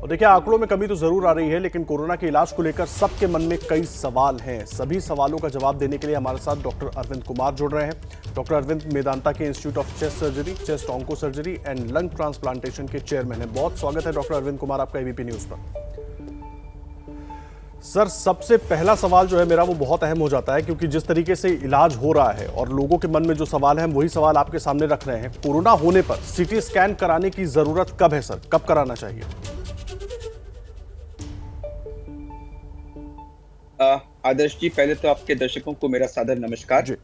और देखिए, आंकड़ों में कमी तो जरूर आ रही है, लेकिन कोरोना के इलाज को लेकर सबके मन में कई सवाल हैं। सभी सवालों का जवाब देने के लिए हमारे साथ डॉक्टर अरविंद कुमार जुड़ रहे हैं। डॉक्टर अरविंद मेदांता के institute of chest surgery, chest onco surgery and lung transplantation के चेयरमैन हैं। बहुत स्वागत है डॉक्टर अरविंद कुमार आपका एबीपी न्यूज पर। सर, सबसे पहला सवाल जो है मेरा वो बहुत अहम हो जाता है, क्योंकि जिस तरीके से इलाज हो रहा है और लोगों के मन में जो सवाल है, हम वही सवाल आपके सामने रख रहे हैं। कोरोना होने पर सीटी स्कैन कराने की जरूरत कब है सर, कब कराना चाहिए? आदर्श जी, पहले तो आपके दर्शकों को मेरा सादर नमस्कार।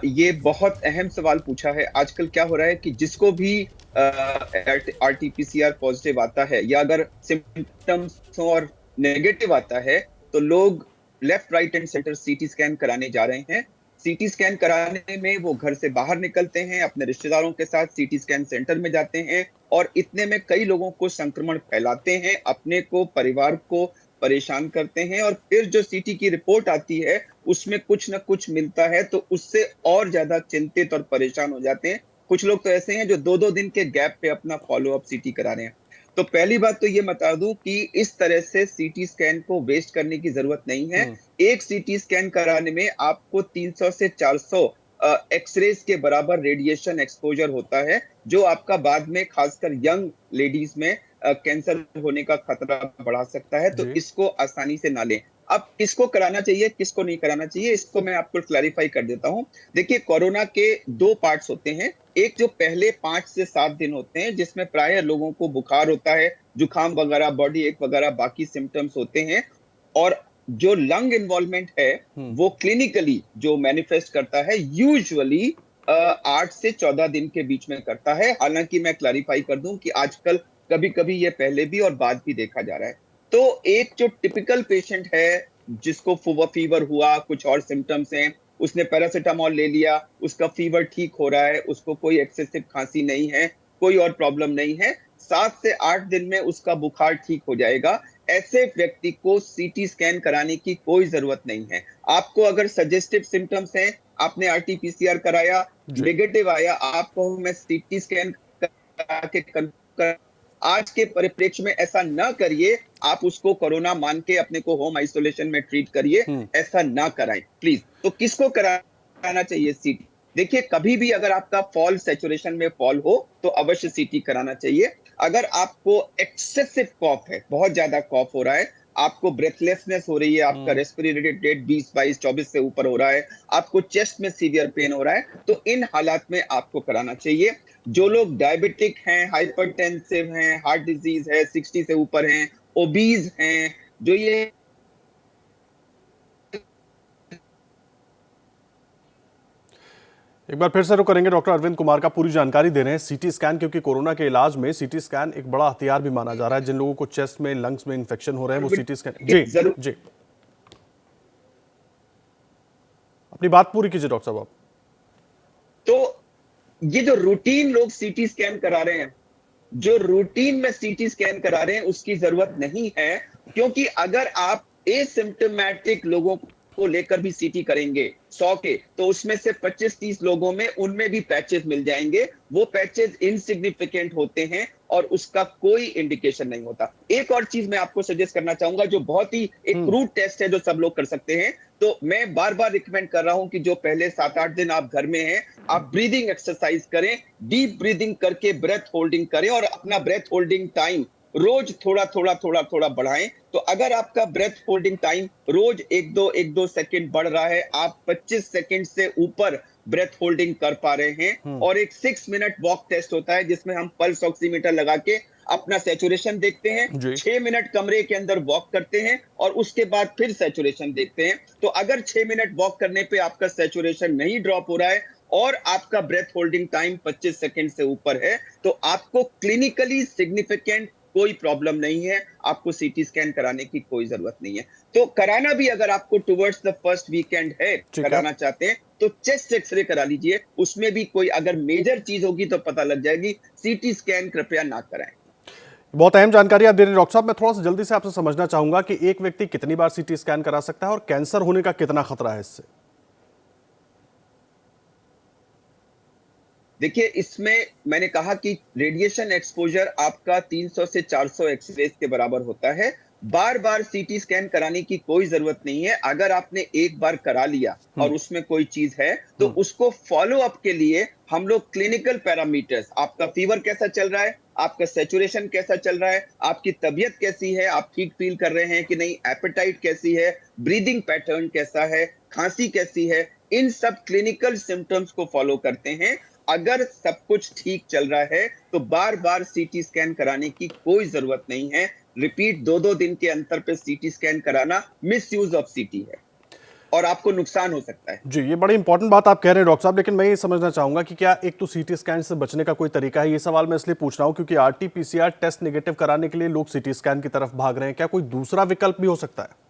ये बहुत अहम सवाल पूछा है। आजकल क्या हो रहा है कि जिसको भी RT-PCR पॉजिटिव आता है या अगर सिम्टम्स और नेगेटिव आता है तो लोग left right and centre CT scan कराने जा रहे हैं। सीटी स्कैन कराने में वो घर से बाहर निकलते हैं, अपने रिश्तेदारों के साथ सीटी स्कैन सेंटर में जाते हैं और इतने में कई लोगों को संक्रमण फैलाते हैं, अपने को, परिवार को परेशान करते हैं और फिर जो सीटी की रिपोर्ट आती है उसमें कुछ ना कुछ मिलता है तो उससे और ज्यादा चिंतित और परेशान हो जाते हैं। कुछ लोग तो ऐसे हैं जो 2-2 दिन के गैप पे अपना फॉलोअप सीटी करा रहे हैं। तो पहली बात तो ये बता दूं कि इस तरह से सीटी स्कैन को वेस्ट करने की जरूरत नहीं है। एक सीटी स्कैन कराने में आपको 300 से 400 एक्सरेज के बराबर रेडिएशन एक्सपोजर होता है, जो आपका बाद में खासकर यंग लेडीज में कैंसर होने का खतरा बढ़ा सकता है। तो इसको आसानी से ना लें। अब किसको कराना चाहिए, किसको नहीं कराना चाहिए, इसको मैं आपको क्लैरिफाई कर देता हूं। देखिए, कोरोना के 2 पार्ट्स होते हैं। एक जो पहले 5 से 7 दिन होते हैं, जिसमें प्राय लोगों को बुखार होता है, जुकाम वगैरह, बॉडी एक वगैरह बाकी सिम्टम्स होते हैं। और जो लंग इन्वॉल्वमेंट है वो क्लिनिकली जो मैनिफेस्ट करता है यूजुअली 8 से 14 दिन के बीच में करता है। हालांकि मैं क्लैरिफाई कर दूं कि आजकल कभी कभी ये पहले भी और बाद भी देखा जा रहा है। तो एक जो टिपिकल पेशेंट है जिसको फीवर हुआ, कुछ और सिम्टम्स हैं, उसने पैरासिटामोल ले लिया, उसका फीवर ठीक हो रहा है, उसको कोई एक्सेसिव खांसी नहीं है, कोई और प्रॉब्लम नहीं है, 7 से 8 दिन में उसका बुखार ठीक हो जाएगा। ऐसे व्यक्ति को सीटी स्कैन कराने की कोई जरूरत नहीं है। आपको अगर सजेस्टिव सिम्टम्स हैं, आपने RT-PCR कराया, नेगेटिव आया, आपको मैं सीटी स्कैन करा के आज के परिप्रेक्ष्य में ऐसा ना करिए। आप उसको कोरोना मान के अपने को होम आइसोलेशन में ट्रीट करिए, ऐसा ना कराएं प्लीज। तो किसको कराना चाहिए सीटी? देखिए, कभी भी अगर आपका फॉल सैचुरेशन में फॉल हो तो अवश्य सीटी कराना चाहिए। अगर आपको एक्सेसिव कॉफ है, बहुत ज्यादा कॉफ हो रहा है, आपको ब्रेथलेसनेस हो रही है, आपका रेस्पिरेटरी रेट 20, 22, 24 से ऊपर हो रहा है, आपको चेस्ट में सीवियर पेन हो रहा है, तो इन हालात में आपको कराना चाहिए। जो लोग डायबिटिक हैं, हाइपरटेंसिव हैं, हार्ट डिजीज है, 60 से ऊपर हैं, ओबीज हैं, जो ये एक बार फिर से रुक करेंगे डॉक्टर अरविंद कुमार का, पूरी जानकारी दे रहे हैं सीटी स्कैन, क्योंकि कोरोना के इलाज में सीटी स्कैन एक बड़ा हथियार भी माना जा रहा है। जिन लोगों को चेस्ट में, लंग्स में इंफेक्शन हो रहे हैं, वो सीटी स्कैन। जी, अपनी बात पूरी कीजिए डॉक्टर साहब। तो ये जो रूटीन लोग सीटी स्कैन करा रहे हैं, जो रूटीन में सीटी स्कैन करा रहे हैं, उसकी जरूरत नहीं है। क्योंकि अगर आप एसिम्प्टोमेटिक लोगों को लेकर भी सीटी करेंगे 100 के, तो उसमें से 25-30 लोगों में उनमें भी पैचेस मिल जाएंगे। वो पैचेस इनसिग्निफिकेंट होते हैं और उसका कोई इंडिकेशन नहीं होता। एक और चीज मैं आपको सजेस्ट करना चाहूंगा, जो बहुत ही एक क्रूड टेस्ट है जो सब लोग कर सकते हैं। तो मैं बार बार रिकमेंड कर रहा हूं कि जो पहले 7-8 दिन आप घर में हैं, आप ब्रीदिंग एक्सरसाइज करें, डीप ब्रीदिंग करके ब्रेथ होल्डिंग करें और अपना ब्रेथ होल्डिंग टाइम रोज थोड़ा थोड़ा बढ़ाएं। तो अगर आपका ब्रेथ होल्डिंग टाइम रोज 1-2 सेकंड बढ़ रहा है, आप 25 सेकंड से ऊपर ब्रेथ होल्डिंग कर पा रहे हैं। और एक 6 मिनट वॉक टेस्ट होता है जिसमें हम पल्स ऑक्सीमीटर लगा के अपना सैचुरेशन देखते हैं, 6 मिनट कमरे के अंदर वॉक करते हैं और उसके बाद फिर सैचुरेशन देखते हैं। तो अगर 6 मिनट वॉक करने पे आपका सैचुरेशन नहीं ड्रॉप हो रहा है और आपका ब्रेथ होल्डिंग टाइम 25 सेकंड से ऊपर है, तो आपको क्लिनिकली सिग्निफिकेंट कोई प्रॉब्लम नहीं है, आपको सीटी स्कैन कराने की कोई जरूरत नहीं है। तो कराना भी अगर आपको टुवर्ड्स द फर्स्ट वीकेंड है, कराना चाहते हैं, तो चेस्ट एक्सरे करा लीजिए। उसमें भी कोई अगर मेजर चीज होगी तो पता लग जाएगी। सीटी स्कैन कृपया ना कराएं। बहुत अहम जानकारी आप दे रहे हैं डॉक्टर साहब। मैं थोड़ा सा जल्दी से आपसे समझना चाहूंगा कि एक व्यक्ति कितनी बार सीटी स्कैन करा सकता है और कैंसर होने का कितना खतरा है इससे? देखिए, इसमें मैंने कहा कि रेडिएशन एक्सपोजर आपका 300 से 400 एक्सरेज के बराबर होता है। बार बार सीटी स्कैन कराने की कोई जरूरत नहीं है। अगर आपने एक बार करा लिया और उसमें कोई चीज है तो उसको फॉलो अप के लिए हम लोग क्लिनिकल पैरामीटर्स, आपका फीवर कैसा चल रहा है, आपका सैचुरेशन कैसा चल रहा है, आपकी तबीयत कैसी है, आप ठीक फील कर रहे हैं कि नहीं, एपेटाइट कैसी है, ब्रीदिंग पैटर्न कैसा है, खांसी कैसी है, इन सब क्लिनिकल सिम्टम्स को फॉलो करते हैं। अगर सब कुछ ठीक चल रहा है तो बार बार सीटी स्कैन कराने की कोई जरूरत नहीं है। रिपीट 2-2 दिन के अंतर पे सीटी स्कैन कराना मिस यूज ऑफ सीटी है और आपको नुकसान हो सकता है। जी, ये बड़ी इंपॉर्टेंट बात आप कह रहे हैं डॉक्टर साहब, लेकिन मैं ये समझना चाहूंगा कि क्या एक तो सीटी स्कैन से बचने का कोई तरीका है? ये सवाल मैं इसलिए पूछ रहा हूं क्योंकि आरटी-पीसीआर टेस्ट नेगेटिव कराने के लिए लोग सीटी स्कैन की तरफ भाग रहे हैं। क्या कोई दूसरा विकल्प भी हो सकता है?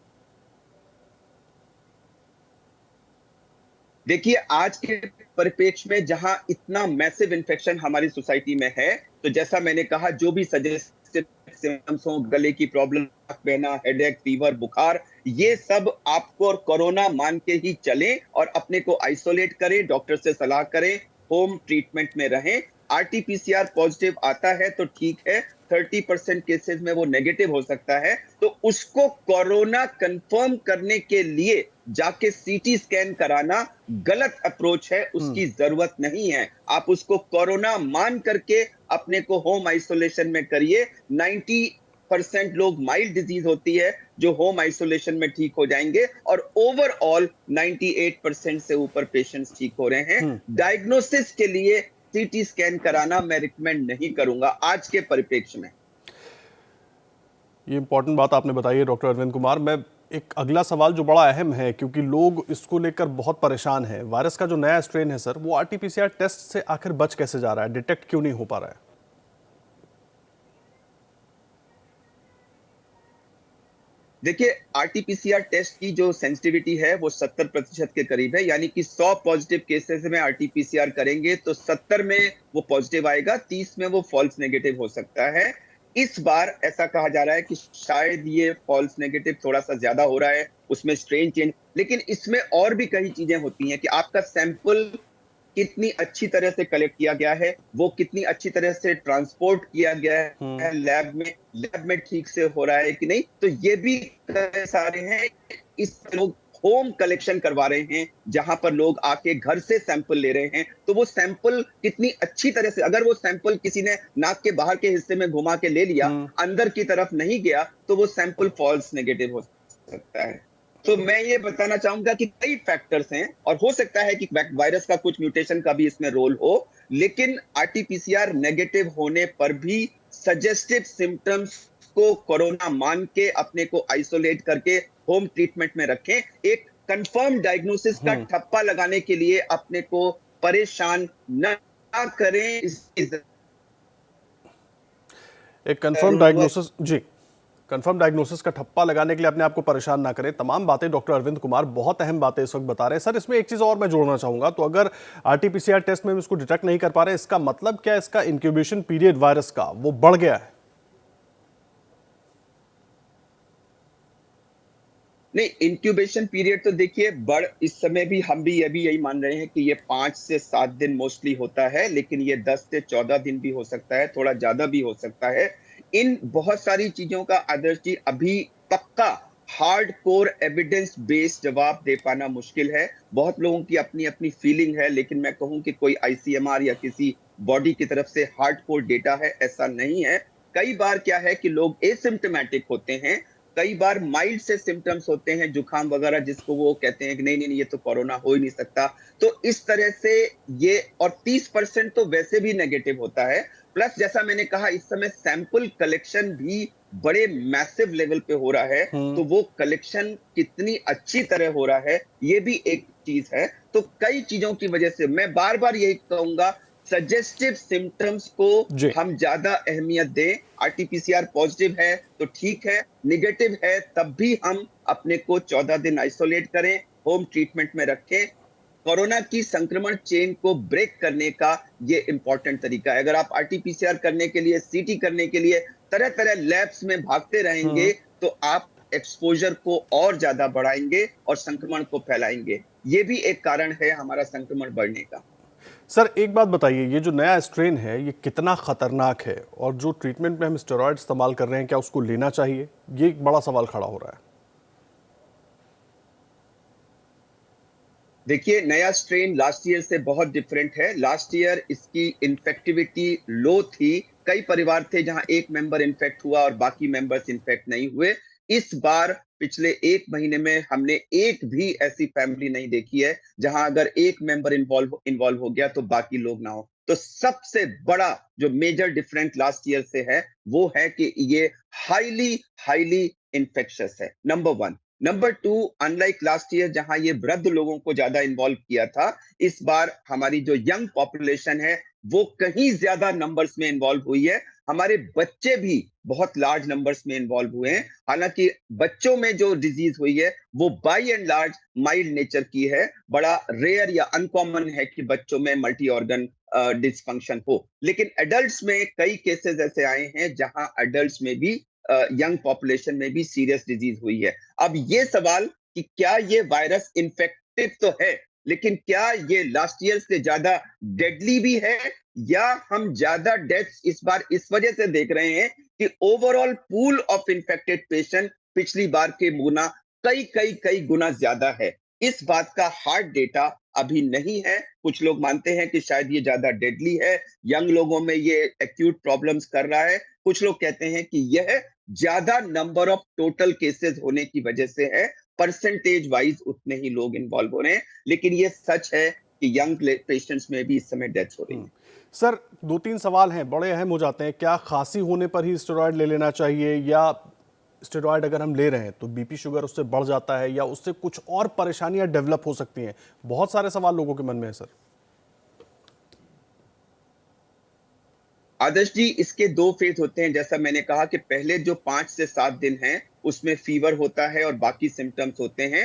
देखिए, आज के परिप्रेक्ष्य में जहां इतना मैसिव इन्फेक्शन हमारी सोसाइटी में है, तो जैसा मैंने कहा, जो भी सजेस्टेड सिम्टम्स हो, गले की प्रॉब्लम, नाक बहना, हेडेक, फीवर, बुखार, ये सब आपको और कोरोना मान के ही चलें और अपने को आइसोलेट करें, डॉक्टर से सलाह करें, होम ट्रीटमेंट में रहें। आरटी-पीसीआर पॉजिटिव आता है तो ठीक है, 30% केसेस में वो नेगेटिव हो सकता है, तो उसको कोरोना कंफर्म करने के लिए जाके सीटी स्कैन कराना गलत अप्रोच है, उसकी जरूरत नहीं है। आप उसको कोरोना मान करके अपने को होम आइसोलेशन में करिए। 90% लोग माइल्ड डिजीज होती है जो होम आइसोलेशन में ठीक हो जाएंगे और ओवरऑल 98% से ऊपर पेशेंट्स ठीक हो रहे हैं। डायग्नोसिस के लिए सीटी स्कैन कराना मैं रिकमेंड नहीं करूंगा आज के परिप्रेक्ष्य में। ये इंपॉर्टेंट बात आपने बताई है डॉक्टर अरविंद कुमार। मैं एक अगला सवाल जो बड़ा अहम है, क्योंकि लोग इसको लेकर बहुत परेशान हैं, वायरस का जो नया स्ट्रेन है सर, वो आरटी-पीसीआर टेस्ट से आखिर बच कैसे जा रहा है, डिटेक्ट क्यों नहीं हो पा रहा है? देखिए, आरटी-पीसीआर टेस्ट की जो सेंसिटिविटी है वो 70% के करीब है, यानी कि 100 पॉजिटिव केसेस में आरटी-पीसीआर करेंगे तो 70 में वो पॉजिटिव आएगा, 30 में वो फॉल्स नेगेटिव हो सकता है। इस बार ऐसा कहा जा रहा है कि शायद ये फॉल्स नेगेटिव थोड़ा सा ज्यादा हो रहा है, उसमें स्ट्रेन चेंज, लेकिन इसमें और भी कई चीजें होती हैं कि आपका सैंपल कितनी अच्छी तरह से कलेक्ट किया गया है, वो कितनी अच्छी तरह से ट्रांसपोर्ट किया गया है लैब में ठीक से हो रहा है कि नहीं, तो ये भी कई सारे हैं। इस लोग होम कलेक्शन करवा रहे हैं, जहां पर लोग आके घर से सैंपल ले रहे हैं, तो वो सैंपल कितनी अच्छी तरह से, अगर वो सैंपल किसी ने नाक के बाहर के हिस्से में घुमा के ले लिया, अंदर की तरफ नहीं गया, तो वो सैंपल फॉल्स नेगेटिव हो सकता है। तो मैं ये बताना चाहूंगा कि कई फैक्टर्स हैं और हो सकता है कि वायरस का कुछ म्यूटेशन का भी इसमें रोल हो, लेकिन आरटी-पीसीआर नेगेटिव होने पर भी सजेस्टिव सिम्टम्स को कोरोना मान के अपने को आइसोलेट करके होम ट्रीटमेंट में रखें। एक कंफर्म डायग्नोसिस का ठप्पा लगाने के लिए अपने को परेशान न करें। एक कंफर्म डायग्नोसिस, जी, कंफर्म डायग्नोसिस का ठप्पा लगाने के लिए अपने आप को परेशान ना करें। तमाम बातें डॉक्टर अरविंद कुमार बहुत अहम बातें इस वक्त बता रहे हैं। सर, इसमें एक चीज और मैं जोड़ना चाहूंगा, तो अगर आरटी-पीसीआर टेस्ट में हम इसको डिटेक्ट नहीं कर पा रहे, इसका मतलब क्या इसका इंक्यूबेशन पीरियड वायरस का वो बढ़ गया है? नहीं, इंक्यूबेशन पीरियड तो देखिए इस समय भी हम भी यही मान रहे हैं कि ये 5 से 7 दिन मोस्टली होता है, लेकिन ये 10 से 14 दिन भी हो सकता है, थोड़ा ज्यादा भी हो सकता है। इन बहुत सारी चीजों का आदर्श जी अभी पक्का हार्ड कोर एविडेंस बेस्ड जवाब दे पाना मुश्किल है। बहुत लोगों की अपनी अपनी फीलिंग है, लेकिन मैं कहूं कि कोई आईसीएमआर या किसी बॉडी की तरफ से हार्ड कोर डेटा है, ऐसा नहीं है। कई बार क्या है कि लोग एसिम्प्टोमेटिक होते हैं, कई बार माइल्ड से सिम्टम्स होते हैं, जुकाम वगैरह, जिसको वो कहते हैं कि नहीं नहीं ये तो कोरोना हो ही नहीं सकता। तो इस तरह से ये, और 30% तो वैसे भी नेगेटिव होता है। प्लस जैसा मैंने कहा, इस समय सैंपल कलेक्शन भी बड़े मैसिव लेवल पे हो रहा है, तो वो कलेक्शन कितनी अच्छी तरह हो रहा है, ये भी एक चीज है। तो कई चीजों की वजह से मैं बार बार यही कहूंगा, सजेस्टिव सिम्टम्स को हम ज्यादा अहमियत दें। आरटी-पीसीआर पॉजिटिव है तो ठीक है, निगेटिव है तब भी हम अपने को 14 दिन आइसोलेट करें, होम ट्रीटमेंट में रखें। कोरोना की संक्रमण चेन को ब्रेक करने का ये इंपॉर्टेंट तरीका है। अगर आप आरटी-पीसीआर करने के लिए, सीटी करने के लिए तरह तरह लैब्स में भागते रहेंगे, तो आप एक्सपोजर को और ज्यादा बढ़ाएंगे और संक्रमण को फैलाएंगे। ये भी एक कारण है हमारा संक्रमण बढ़ने का। सर एक बात बताइए, ये जो नया स्ट्रेन है ये कितना खतरनाक है, और जो ट्रीटमेंट में हम स्टेरॉयड इस्तेमाल कर रहे हैं क्या उसको लेना चाहिए, ये एक बड़ा सवाल खड़ा हो रहा है। देखिए, नया स्ट्रेन लास्ट ईयर से बहुत डिफरेंट है। लास्ट ईयर इसकी इन्फेक्टिविटी लो थी। कई परिवार थे जहां एक मेंबर इन्फेक्ट हुआ और बाकी मेंबर्स इन्फेक्ट नहीं हुए। इस बार पिछले एक महीने में हमने एक भी ऐसी फैमिली नहीं देखी है जहां अगर एक मेंबर इन्वॉल्व हो गया तो बाकी लोग ना हो। तो सबसे बड़ा जो मेजर डिफरेंट लास्ट ईयर से है वो है कि ये हाईली हाईली इन्फेक्शियस है, number one. Number two, unlike last year जहां ये वृद्ध लोगों को ज्यादा इन्वॉल्व किया था, इस बार हमारी जो यंग पॉपुलेशन है वो कहीं ज्यादा नंबर्स में इन्वॉल्व हुई है। हमारे बच्चे भी बहुत लार्ज नंबर्स में इन्वॉल्व हुए हैं। हालांकि बच्चों में जो डिजीज हुई है वो by and large mild nature की है। बड़ा रेयर या अनकॉमन है कि बच्चों में मल्टी ऑर्गन डिसफंक्शन हो, लेकिन एडल्ट्स में कई केसेस ऐसे आए हैं जहां एडल्ट्स में भी यंग पॉपुलेशन में भी सीरियस डिजीज हुई है। अब ये सवाल कि क्या ये वायरस इन्फेक्टिव तो है, लेकिन क्या ये लास्ट ईयर से ज्यादा डेडली भी है, या हम ज्यादा डेथ्स इस बार इस वजह से देख रहे हैं कि overall pool of infected patient पिछली बार के गुना कई कई कई गुना ज्यादा है। इस बात का हार्ड डेटा अभी नहीं है। कुछ लोग मानते हैं कि शायद ये ज्यादा डेडली है, यंग लोगों में ये एक्यूट प्रॉब्लम्स कर रहा है। कुछ लोग कहते हैं कि यह ज्यादा नंबर ऑफ टोटल केसेस होने की वजह से है, परसेंटेज वाइज उतने ही लोग इन्वॉल्व हो रहे हैं, लेकिन ये सच है कि यंग पेशेंट्स में भी इस समय डेथ्स हो रही है। सर दो तीन सवाल हैं, बड़े अहम हो जाते हैं। क्या खांसी होने पर ही स्टेरॉयड ले लेना चाहिए, या स्टेरॉयड अगर हम ले रहे हैं तो बीपी शुगर उससे बढ़ जाता है, या उससे कुछ और परेशानियां डेवलप हो सकती हैं? बहुत सारे सवाल लोगों के मन में है सर। आदर्श जी, इसके दो फेज होते हैं। जैसा मैंने कहा कि पहले जो 5 से 7 दिन हैं उसमें फीवर होता है और बाकी सिम्टम्स होते हैं।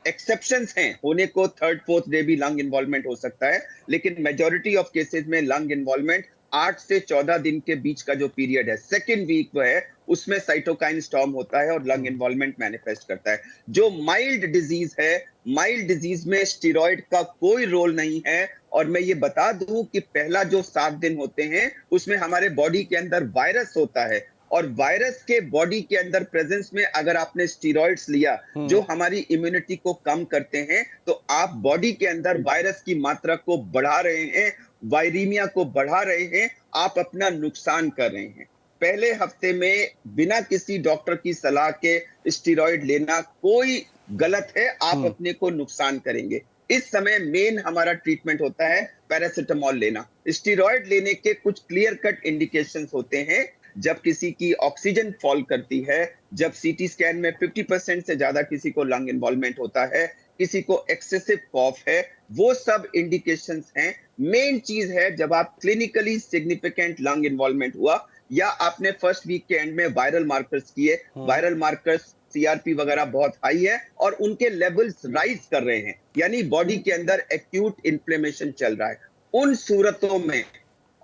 एक्सेप्शंस हैं, होने को थर्ड फोर्थ डे भी लंग इन्वॉल्वमेंट हो सकता है, लेकिन मेजॉरिटी ऑफ केसेस में लंग इन्वॉल्वमेंट 8 से 14 दिन के बीच का जो पीरियड है, सेकेंड वीक वो है, उसमें साइटोकाइन स्टॉर्म होता है और लंग इन्वॉल्वमेंट मैनिफेस्ट करता है। जो माइल्ड डिजीज है, माइल्ड डिजीज में स्टीरॉयड का कोई रोल नहीं है। और मैं ये बता दूं कि पहला जो 7 दिन होते हैं उसमें हमारे बॉडी के अंदर वायरस होता है, और वायरस के बॉडी के अंदर प्रेजेंस में अगर आपने स्टीरॉइड्स लिया जो हमारी इम्यूनिटी को कम करते हैं, तो आप बॉडी के अंदर वायरस की मात्रा को बढ़ा रहे हैं, वायरीमिया को बढ़ा रहे हैं, आप अपना नुकसान कर रहे हैं। पहले हफ्ते में बिना किसी डॉक्टर की सलाह के स्टीरॉइड लेना कोई गलत है, आप अपने को नुकसान करेंगे। इस समय मेन हमारा ट्रीटमेंट होता है पैरासिटामोल लेना। स्टीरॉइड लेने के कुछ क्लियर कट इंडिकेशंस होते हैं। जब किसी की ऑक्सीजन फॉल करती है, जब सीटी स्कैन में 50% से ज्यादा किसी को लंग इन्वॉल्वमेंट होता है, किसी को एक्सेसिव कॉफ है, वो सब इंडिकेशंस हैं। मेन चीज है जब आप क्लिनिकली सिग्निफिकेंट लंग इन्वॉल्वमेंट हुआ, या आपने फर्स्ट वीक के एंड में वायरल मार्कर्स किए, वायरल मार्कर्स सीआरपी वगैरह बहुत हाई है और उनके लेवल्स राइज कर रहे हैं, यानी बॉडी के अंदर एक्यूट इन्फ्लेमेशन चल रहा है। उन सूरतों में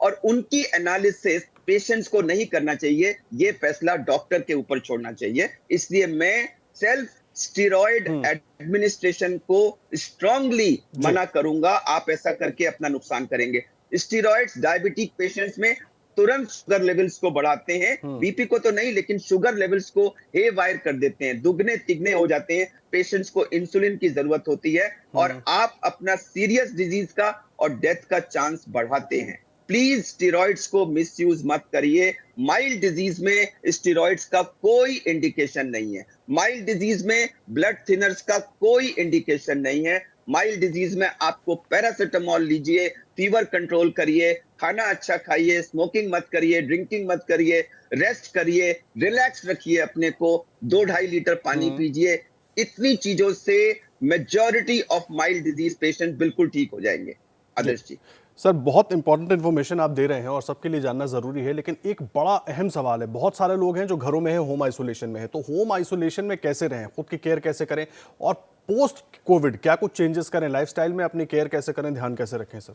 और उनकी एनालिसिस पेशेंट्स को नहीं करना चाहिए, ये फैसला डॉक्टर के ऊपर छोड़ना चाहिए। इसलिए मैं सेल्फ स्टीरॉयड एडमिनिस्ट्रेशन को स्ट्रांगली मना करूंगा। आप ऐसा करके अपना नुकसान करेंगे। स्टीरॉयड्स डायबिटिक पेशेंट्स में तुरंत शुगर लेवल्स को बढ़ाते हैं, बीपी को तो नहीं लेकिन शुगर लेवल्स को हे वायर कर देते हैं, दुगने तिगने हो जाते हैं। पेशेंट्स को इंसुलिन की जरूरत होती है और आप अपना सीरियस डिजीज का और डेथ का चांस बढ़ाते हैं। प्लीज स्टेरॉइड्स को मिसयूज मत करिए। माइल्ड डिजीज में स्टेरॉइड्स का कोई इंडिकेशन नहीं है। माइल्ड डिजीज में ब्लड थिनर्स का कोई इंडिकेशन नहीं है। माइल्ड डिजीज में आपको पैरासिटामोल लीजिए, फीवर कंट्रोल करिए, खाना अच्छा खाइए, स्मोकिंग मत करिए, ड्रिंकिंग मत करिए, रेस्ट करिए, रिलैक्स रखिए अपने को, 2-2.5 लीटर पानी पीजिए। इतनी चीजों से majority of mild disease patient बिल्कुल ठीक हो जाएंगे। आदर्श जी, सर बहुत इंपॉर्टेंट इन्फॉर्मेशन आप दे रहे हैं और सबके लिए जानना जरूरी है, लेकिन एक बड़ा अहम सवाल है। बहुत सारे लोग हैं जो घरों में हैं, होम आइसोलेशन में है, तो होम आइसोलेशन में कैसे रहें, खुद की केयर कैसे करें, और पोस्ट कोविड क्या कुछ चेंजेस करें लाइफस्टाइल में, अपनी केयर कैसे करें, ध्यान कैसे रखें सर?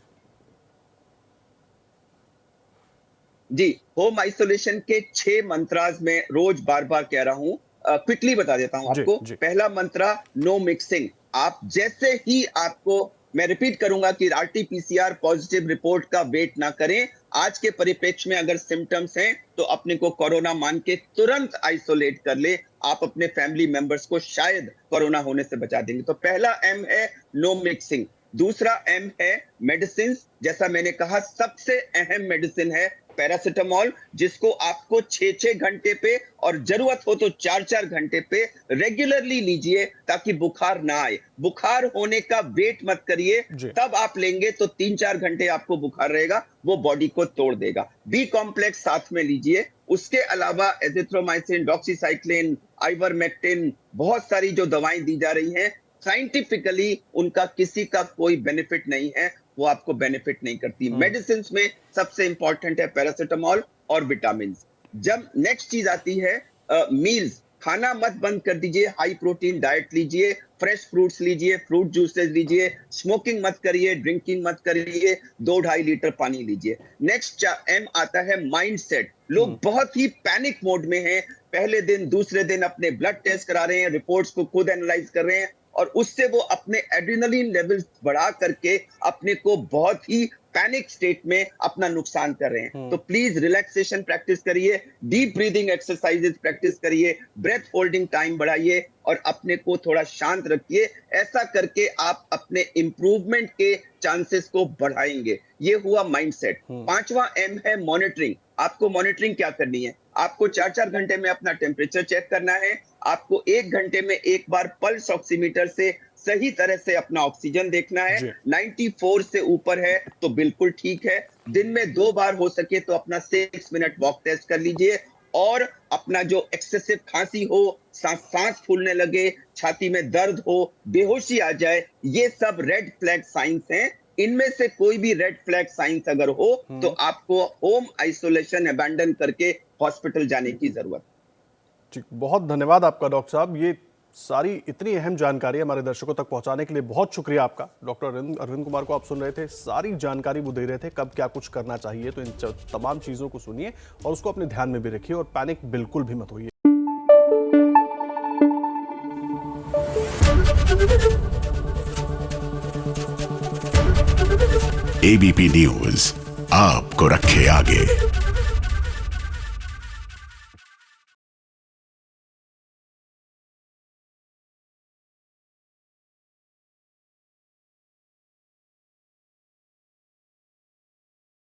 जी, होम आइसोलेशन के 6 मंत्रास में रोज बार बार कह रहा हूं, क्विकली बता देता हूं आपको। पहला मंत्रा, नो मिक्सिंग। आप जैसे ही आपको मैं रिपीट करूंगा कि आरटी-पीसीआर पॉजिटिव रिपोर्ट का वेट ना करें। आज के परिप्रेक्ष्य में अगर सिम्टम्स हैं तो अपने को कोरोना मान के तुरंत आइसोलेट कर ले। आप अपने फैमिली मेंबर्स को शायद कोरोना होने से बचा देंगे। तो पहला एम है नो मिक्सिंग। दूसरा एम है मेडिसिन। जैसा मैंने कहा, सबसे अहम मेडिसिन है पैरासिटामोल, जिसको आपको 6-6 घंटे पे और जरूरत हो तो 4-4 घंटे पे रेगुलरली लीजिए ताकि बुखार ना आए। बुखार होने का वेट मत करिए, तब आप लेंगे तो 3-4 घंटे आपको बुखार रहेगा, वो बॉडी को तोड़ देगा। बी कॉम्प्लेक्स साथ में लीजिए। उसके अलावा एजिथ्रोमाइसिन, डॉक्सीसाइक्लिन, आइवरमेक्टिन, बहुत सारी जो दवाएं दी जा रही हैं, साइंटिफिकली उनका किसी का कोई बेनिफिट नहीं है, वो आपको बेनिफिट नहीं करती। मेडिसिन में सबसे इंपॉर्टेंट है पैरासिटामोल और विटामिन। जब नेक्स्ट चीज आती है मील्स, खाना मत बंद कर दीजिए, हाई प्रोटीन डाइट लीजिए, फ्रेश फ्रूट्स लीजिए, फ्रूट जूसेस लीजिए, स्मोकिंग मत करिए, ड्रिंकिंग मत करिए, 2-2.5 लीटर पानी लीजिए। नेक्स्ट एम आता है माइंडसेट। लोग बहुत ही पैनिक मोड में हैं। पहले दिन दूसरे दिन अपने ब्लड टेस्ट करा रहे हैं, रिपोर्ट्स को खुद एनालाइज कर रहे हैं और उससे वो अपने एड्रेनलिन लेवल्स बढ़ा करके अपने को बहुत ही पैनिक स्टेट में अपना नुकसान कर रहे हैं। तो प्लीज रिलैक्सेशन प्रैक्टिस करिए, डीप ब्रीदिंग एक्सरसाइजेस प्रैक्टिस करिए, ब्रेथ होल्डिंग टाइम बढ़ाइए और अपने को थोड़ा शांत रखिए। ऐसा करके आप अपने इंप्रूवमेंट के चांसेस को बढ़ाएंगे। ये हुआ माइंडसेट। 5वां एम है मॉनिटरिंग। आपको मॉनिटरिंग क्या करनी है? आपको 4-4 घंटे में अपना टेम्परेचर चेक करना है। आपको 1 घंटे में एक बार पल्स ऑक्सीमीटर से सही तरह से अपना ऑक्सीजन देखना है। 94 से ऊपर है तो बिल्कुल ठीक है। दिन में 2 बार हो सके तो अपना 6 मिनट वॉक टेस्ट कर लीजिए। और अपना जो एक्सेसिव खांसी हो, सांस फूलने लगे, छाती में दर्द हो, बेहोशी आ जाए, ये सब रेड फ्लैग साइंस हैं। इनमें से कोई भी रेड फ्लैग साइंस अगर हो तो आपको होम आइसोलेशन अबैंडन करके हॉस्पिटल जाने की जरूरत। ठीक, बहुत धन्यवाद आपका डॉक्टर साहब। ये सारी इतनी अहम जानकारी हमारे दर्शकों तक पहुंचाने के लिए बहुत शुक्रिया आपका। डॉक्टर अरविंद कुमार को आप सुन रहे थे, सारी जानकारी वो दे रहे थे कब क्या कुछ करना चाहिए। तो इन तमाम चीज़ों को सुनिए और उसको अपने ध्यान में भी रखिए और पैनिक बिल्कुल भी मत होइए। एबीपी न्यूज आपको रखे आगे।